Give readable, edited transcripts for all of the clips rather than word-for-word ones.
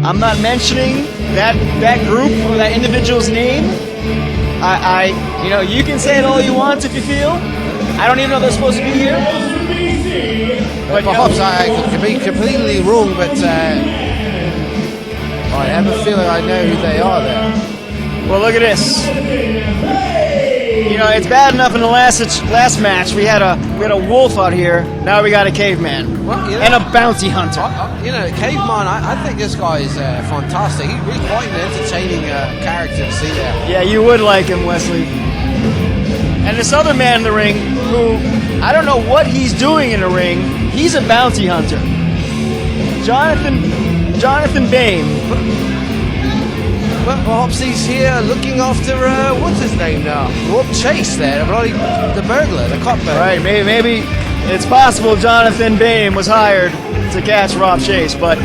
I'm not mentioning that group or that individual's name. You know, you can say it all you want if you feel. I don't even know they're supposed to be here. But perhaps I could be completely wrong, but I have a feeling I know who they are there. Well, look at this. You know, it's bad enough in the last match we had a wolf out here. Now we got a caveman, well, you know, and a bounty hunter. You know, caveman. I think this guy is fantastic. He's really quite an entertaining character to see there. Yeah, you would like him, Wesley. And this other man in the ring, who I don't know what he's doing in the ring. He's a bounty hunter. Jonathan Bane. Well, perhaps he's here looking after, what's his name now? Rob Chase there, the burglar, the cop burglar. Right, maybe it's possible Jonathan Bane was hired to catch Rob Chase, but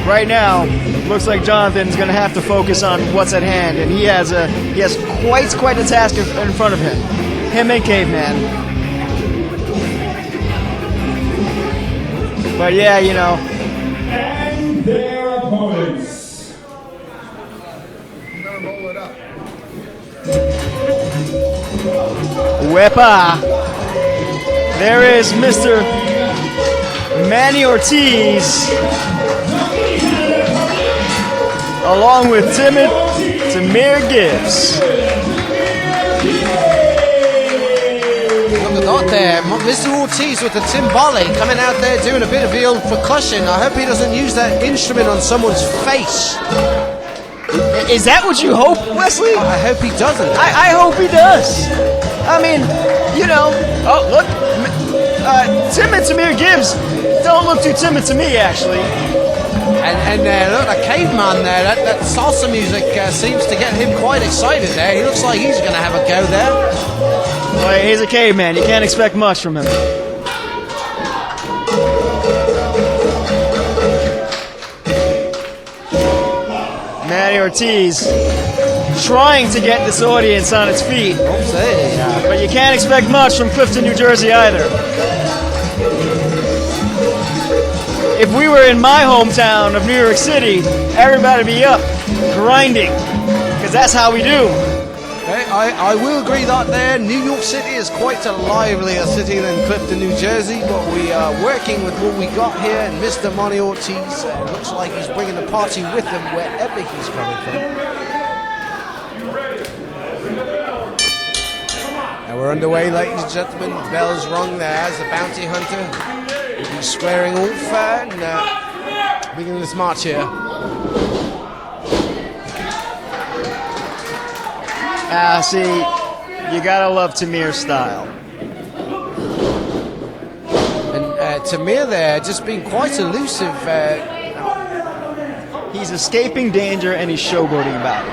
right now, looks like Jonathan's going to have to focus on what's at hand, and he has quite a task in front of him. Him and Caveman. But yeah, you know. And their opponents. Wepa. There is Mr. Manny Ortiz, along with Timid Tamir Gibbs. Look at that there, Mr. Ortiz with the timbale coming out there doing a bit of the old percussion. I hope he doesn't use that instrument on someone's face. Is that what you hope, Wesley? I hope he doesn't. I hope he does. I mean, you know. Oh, look. Timid Tamir Gibbs don't look too timid to me, actually. And look, the caveman there, that salsa music seems to get him quite excited there. He looks like he's going to have a go there. Well, he's a caveman. You can't expect much from him. Manny Ortiz trying to get this audience on its feet. But you can't expect much from Clifton, New Jersey either. If we were in my hometown of New York City, everybody would be up, grinding, because that's how we do. I will agree that there, New York City is quite a livelier city than Clifton, New Jersey, but we are working with what we got here, and Mr. Manny Ortiz looks like he's bringing the party with him wherever he's coming from. And we're underway, ladies and gentlemen. Bells rung there as the bounty hunter. He's squaring off and beginning this march here. See, you gotta love Tamir's style. And Tamir there just being quite elusive. He's escaping danger and he's showboating about it.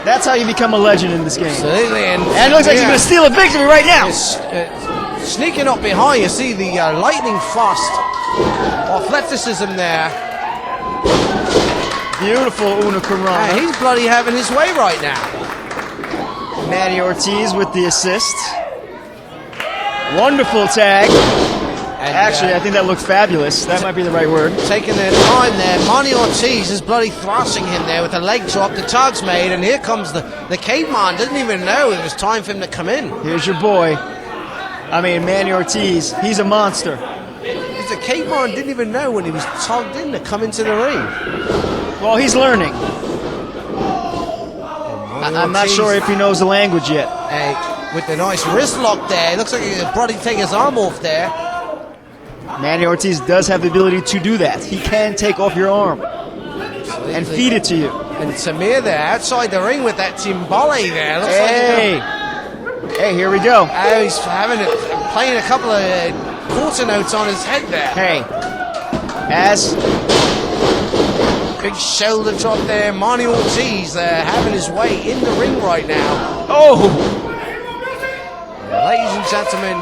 That's how you become a legend in this game. Absolutely. And it looks like he's gonna steal a victory right now. Sneaking up behind, you see the lightning fast athleticism there. Beautiful Una Corona. He's bloody having his way right now. Manny Ortiz with the assist. Wonderful tag. And actually, I think that looked fabulous. That might be the right word. Taking their time there. Manny Ortiz is bloody thrashing him there with a leg drop. The tag's made, and here comes the caveman. Didn't even know it was time for him to come in. Here's your boy. I mean, Manny Ortiz. He's a monster. The caveman didn't even know when he was tugged in to come into the ring. Well, he's learning. I'm not sure if he knows the language yet. Hey, with the nice wrist lock there, it looks like he's probably take his arm off there. Manny Ortiz does have the ability to do that. He can take off your arm and feed it to you. And Tamir there outside the ring with that timbale there. Looks hey, here we go. Oh, he's playing a couple of quarter notes on his head there. Hey, as big shoulder drop there. Manny Ortiz having his way in the ring right now. Oh! Ladies and gentlemen,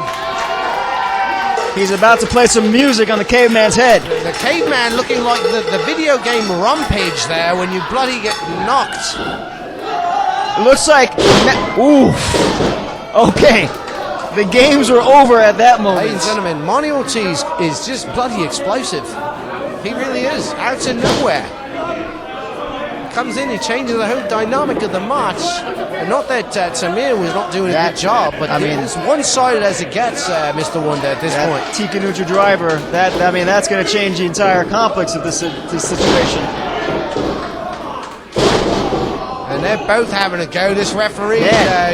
he's about to play some music on the caveman's head. The caveman looking like the video game Rampage there when you bloody get knocked. It looks like... Oof. Okay. The games were over at that moment. Ladies and gentlemen, Manny Ortiz is just bloody explosive. He really is. Out of nowhere. Comes in, he changes the whole dynamic of the match. And not that Tamir was not doing a good job, but I mean, it's one-sided as it gets, Mr. Wonder, at this point. Tika Nutra driver, that's going to change the entire complex of this situation. And they're both having a go. This referee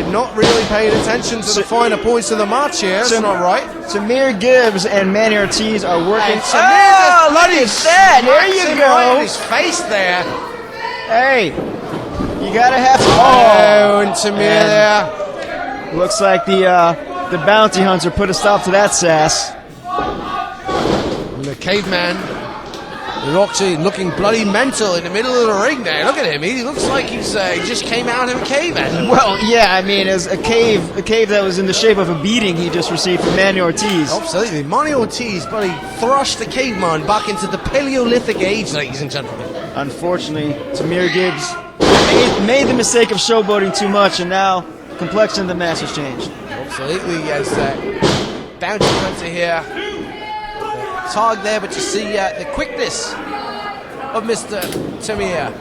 not really paying attention to the finer points of the match here. That's not right. Tamir Gibbs and Manny Ortiz are working. And Tamir look at that! There you go. Right in his face there. Hey, you gotta have to. Oh, and Tamir there. Looks like the bounty hunter put a stop to that sass. And the caveman is actually looking bloody mental in the middle of the ring there. Look at him. He looks like he just came out of a cave. Well, yeah, I mean, as a cave that was in the shape of a beating he just received from Manny Ortiz. Absolutely. Manny Ortiz, bloody thrust the caveman back into the Paleolithic age, ladies and gentlemen. Unfortunately, Tamir Gibbs made the mistake of showboating too much, and now the complexion of the match has changed. Absolutely, yes. Bounty hunter here. Tag there, but you see the quickness of Mr. Tamir.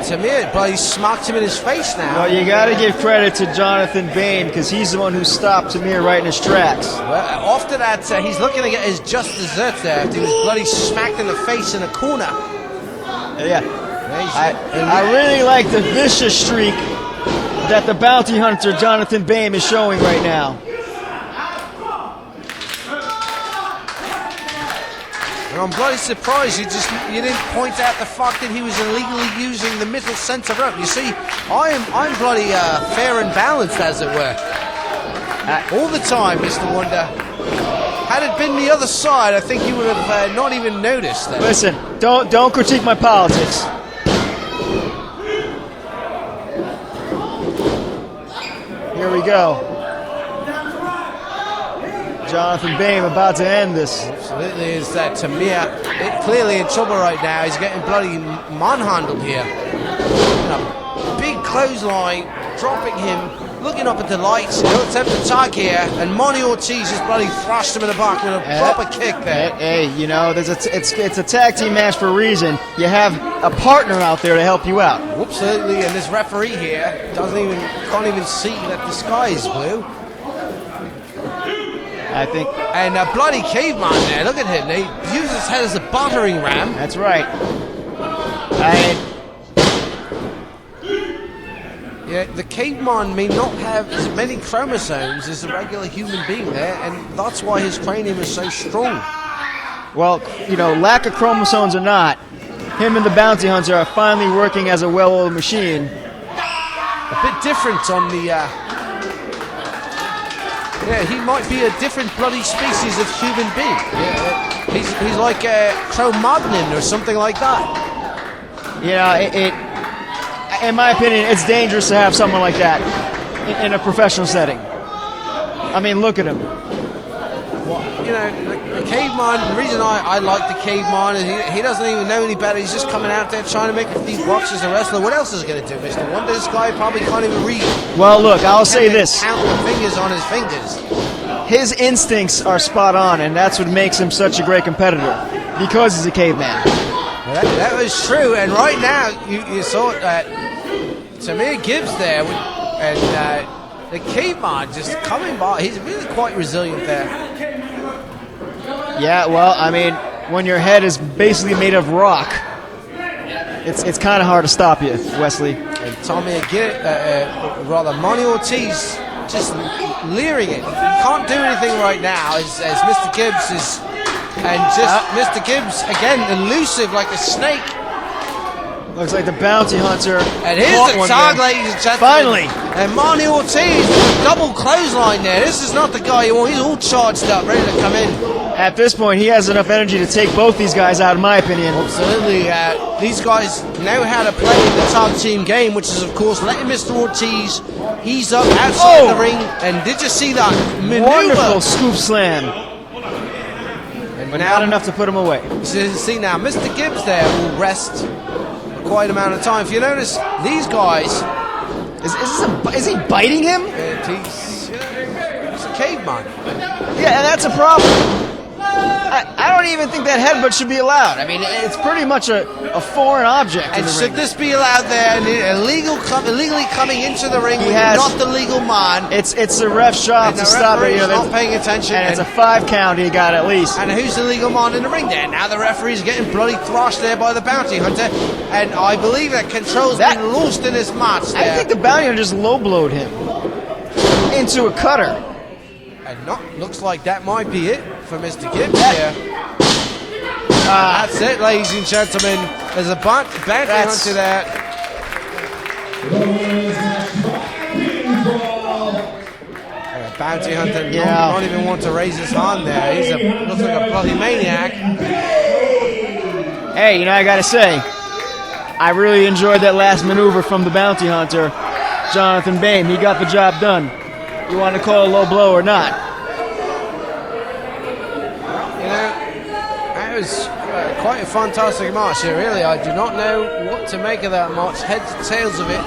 Tamir, but he smacked him in his face now. Well, you got to give credit to Jonathan Bane, because he's the one who stopped Tamir right in his tracks. Well, after that, he's looking to get his just desserts there after he was bloody smacked in the face in a corner. Yeah. I really like the vicious streak that the bounty hunter Jonathan Bane is showing right now. And I'm bloody surprised you didn't point out the fact that he was illegally using the middle center rope. You see, I'm bloody fair and balanced, as it were. All the time, Mr. Wonder. Had it been the other side, I think you would have not even noticed that. Listen, don't critique my politics. Here we go. Jonathan Bane about to end this. Absolutely, is that Tamir clearly in trouble right now. He's getting bloody manhandled here. A big clothesline, dropping him, looking up at the lights. He'll attempt to tag here, and Manny Ortiz just bloody thrashed him in the back with a proper kick there. Hey, you know, it's a tag team match for a reason. You have a partner out there to help you out. Absolutely, and this referee here can't even see that the sky is blue. I think. And a bloody caveman there, look at him. He uses his head as a battering ram. That's right. Yeah, the caveman may not have as many chromosomes as a regular human being there, and that's why his cranium is so strong. Well, you know, lack of chromosomes or not, him and the bounty hunter are finally working as a well-oiled machine. A bit different on the... Yeah, he might be a different bloody species of human being. Yeah, he's like Cro-Magnon or something like that. You know, in my opinion, it's dangerous to have someone like that in a professional setting. I mean, look at him. Well, you know, the caveman, the reason I like the caveman is he doesn't even know any better. He's just coming out there trying to make a few bucks as a wrestler. What else is he going to do, Mr. Wonder? This guy probably can't even read. Well, look, I'll say this. Count the fingers on his fingers. His instincts are spot on, and that's what makes him such a great competitor, because he's a caveman. Well, that was true, and right now, you saw Tamir Gibbs there, and the caveman just coming by. He's really quite resilient there. Yeah, well, I mean, when your head is basically made of rock, it's kind of hard to stop you, Wesley. And Manny Ortiz just leering it. He can't do anything right now as Mr. Gibbs is, and just Mr. Gibbs again elusive like a snake. Looks like the bounty hunter. And here's the tag, ladies and gentlemen. Finally. And Manny Ortiz with a double clothesline there. This is not the guy you want. He's all charged up, ready to come in. At this point, he has enough energy to take both these guys out, in my opinion. Absolutely. These guys know how to play the tag team game, which is, of course, letting Mr. Ortiz ease up outside the ring. And did you see that maneuver? Wonderful scoop slam. But not enough to put him away. See now, Mr. Gibbs there will rest quite amount of time. If you notice, these guys... Is he biting him? He's a caveman. Yeah, and that's a problem. I don't even think that headbutt should be allowed. I mean, it's pretty much a foreign object in And the should ring. this be allowed there? And illegally coming into the ring, He when has- you're not the legal man. It's the ref's job And to the stop it. referee's You know, not paying attention. and it's a 5 count he got at least. And who's the legal man in the ring there? Now the referee's getting bloody thrashed there by the bounty hunter. And I believe that control's That- been lost in this match there. I think the bounty hunter just low blowed him into a cutter. And looks like that might be it for Mr. Gibbs here. That's it, ladies and gentlemen. There's a bounty hunter there. The winners match by pinfall. And a bounty hunter Yeah. not even want to raise his hand there. Looks like a bloody maniac. Hey, you know, I gotta say, I really enjoyed that last maneuver from the bounty hunter, Jonathan Bane. He got the job done. You want to call it a low blow or not? You know, that was quite a fantastic match here, really. I do not know what to make of that match. Heads and tails of it.